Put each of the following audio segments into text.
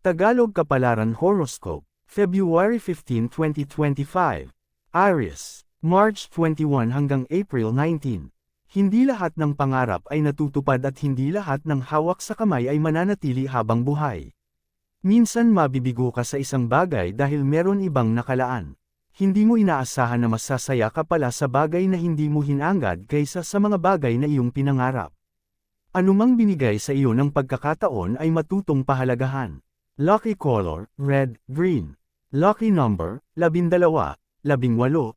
Tagalog Kapalaran Horoscope, February 15, 2025. Aries, March 21 hanggang April 19. Hindi lahat ng pangarap ay natutupad at hindi lahat ng hawak sa kamay ay mananatili habang buhay. Minsan mabibigo ka sa isang bagay dahil meron ibang nakalaan. Hindi mo inaasahan na masasaya ka pala sa bagay na hindi mo hinangad kaysa sa mga bagay na iyong pinangarap. Anumang binigay sa iyo ng pagkakataon ay matutong pahalagahan. Lucky color, red, green. Lucky number, 12, 18, 34.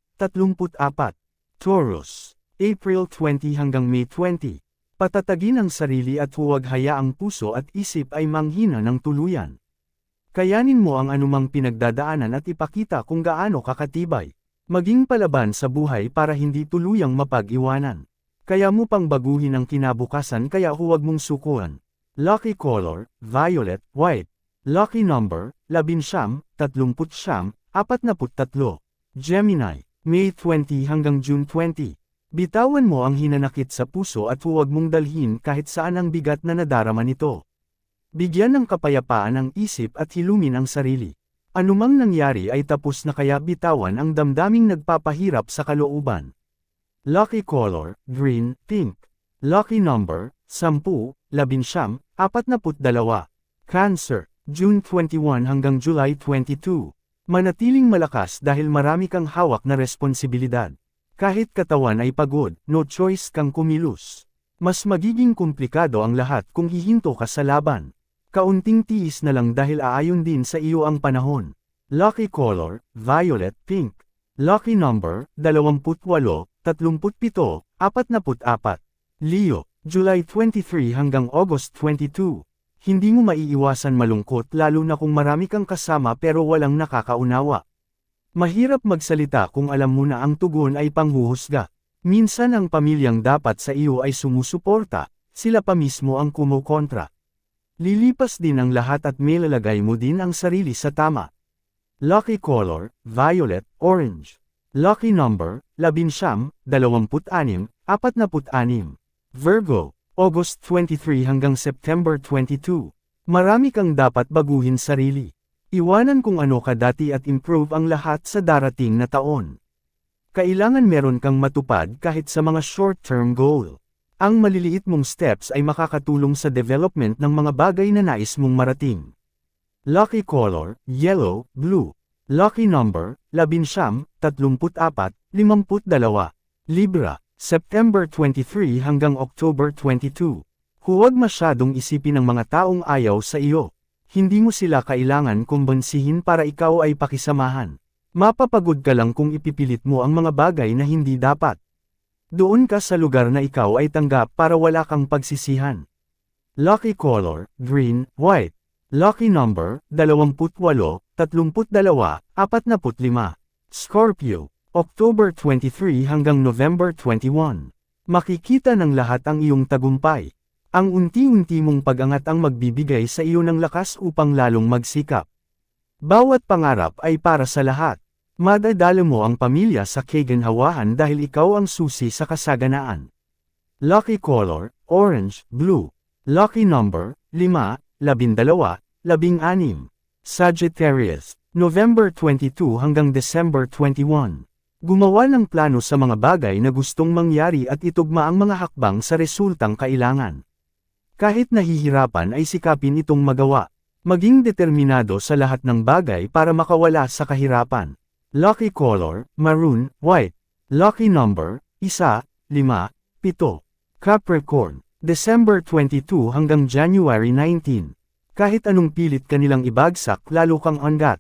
Taurus, April 20 hanggang May 20. Patatagin ang sarili at huwag hayaang puso at isip ay manghina ng tuluyan. Kayanin mo ang anumang pinagdadaanan at ipakita kung gaano kakatibay. Maging palaban sa buhay para hindi tuluyang mapag-iwanan. Kaya mo pang baguhin ang kinabukasan kaya huwag mong sukuan. Lucky color, violet, white. Lucky number, 19, 39, 43. Gemini, May 20 hanggang June 20. Bitawan mo ang hinanakit sa puso at huwag mong dalhin kahit saan ang bigat na nadarama nito. Bigyan ng kapayapaan ang isip at hilumin ang sarili. Anumang nangyari ay tapos na kaya bitawan ang damdaming nagpapahirap sa kalooban. Lucky color, green, pink. Lucky number, 10, 11, 42. Cancer, June 21 hanggang July 22. Manatiling malakas dahil marami kang hawak na responsibilidad. Kahit katawan ay pagod, no choice kang kumilos. Mas magiging komplikado ang lahat kung hihinto ka sa laban. Kaunting tiis na lang dahil aayon din sa iyo ang panahon. Lucky color, violet, pink. Lucky number, 28, 37, 44. Leo, July 23 hanggang August 22. Hindi mo maiiwasan malungkot lalo na kung marami kang kasama pero walang nakakaunawa. Mahirap magsalita kung alam mo na ang tugon ay panghuhusga. Minsan ang pamilyang dapat sa iyo ay sumusuporta, sila pa mismo ang kumukontra. Lilipas din ang lahat at nilalagay mo din ang sarili sa tama. Lucky color, violet, orange. Lucky number, 11, 26, 46. Virgo, August 23 hanggang September 22. Marami kang dapat baguhin sarili. Iwanan kung ano ka dati at improve ang lahat sa darating na taon. Kailangan meron kang matupad kahit sa mga short-term goal. Ang maliliit mong steps ay makakatulong sa development ng mga bagay na nais mong marating. Lucky color, yellow, blue. Lucky number, 11, 34, 52. Libra, September 23 hanggang October 22. Huwag masyadong isipin ng mga taong ayaw sa iyo. Hindi mo sila kailangan kumbansihin para ikaw ay pakisamahan. Mapapagod ka lang kung ipipilit mo ang mga bagay na hindi dapat. Doon ka sa lugar na ikaw ay tanggap para wala kang pagsisihan. Lucky color, green, white. Lucky number, 28, 32, 45. Scorpio, October 23 hanggang November 21. Makikita ng lahat ang iyong tagumpay. Ang unti-unti mong pag-angat ang magbibigay sa iyo ng lakas upang lalong magsikap. Bawat pangarap ay para sa lahat. Madadala mo ang pamilya sa kaginhawahan dahil ikaw ang susi sa kasaganaan. Lucky color, orange, blue. Lucky number, 5, 12, 16. Sagittarius, November 22 hanggang December 21. Gumawa ng plano sa mga bagay na gustong mangyari at itugma ang mga hakbang sa resultang kailangan. Kahit nahihirapan ay sikapin itong magawa. Maging determinado sa lahat ng bagay para makawala sa kahirapan. Lucky color, maroon, white. Lucky number, 1, 5, 7. Capricorn, December 22 hanggang January 19. Kahit anong pilit kanilang ibagsak lalo kang angat.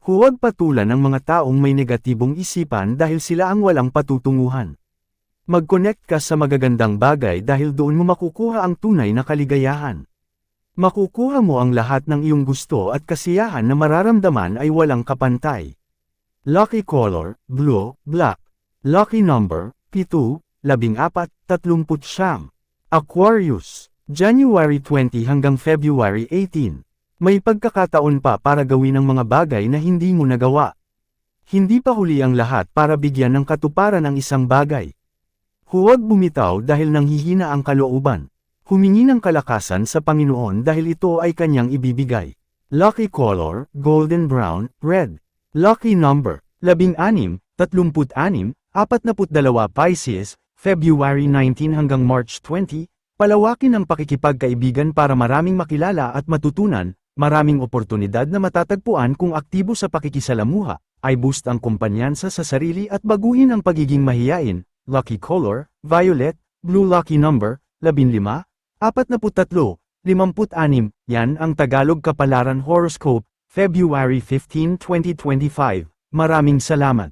Huwag patulan ng mga taong may negatibong isipan dahil sila ang walang patutunguhan. Mag-connect ka sa magagandang bagay dahil doon mo makukuha ang tunay na kaligayahan. Makukuha mo ang lahat ng iyong gusto at kasiyahan na mararamdaman ay walang kapantay. Lucky color, blue, black. Lucky number, 7, 14, 30. Aquarius, January 20 hanggang February 18. May pagkakataon pa para gawin ang mga bagay na hindi mo nagawa. Hindi pa huli ang lahat para bigyan ng katuparan ang isang bagay. Huwag bumitaw dahil nanghihina ang kalooban. Humingi ng kalakasan sa Panginoon dahil ito ay kanyang ibibigay. Lucky color, golden brown, red. Lucky number, 16, 36, 42 Pisces, February 19 hanggang March 20, palawakin ang pakikipagkaibigan para maraming makilala at matutunan, maraming oportunidad na matatagpuan kung aktibo sa pakikisalamuha, ay boost ang kumpanyansa sa sarili at baguhin ang pagiging mahiyain. Lucky color, violet, blue. Lucky number, 15, 43, 56, yan ang Tagalog Kapalaran Horoscope, February 15, 2025. Maraming salamat.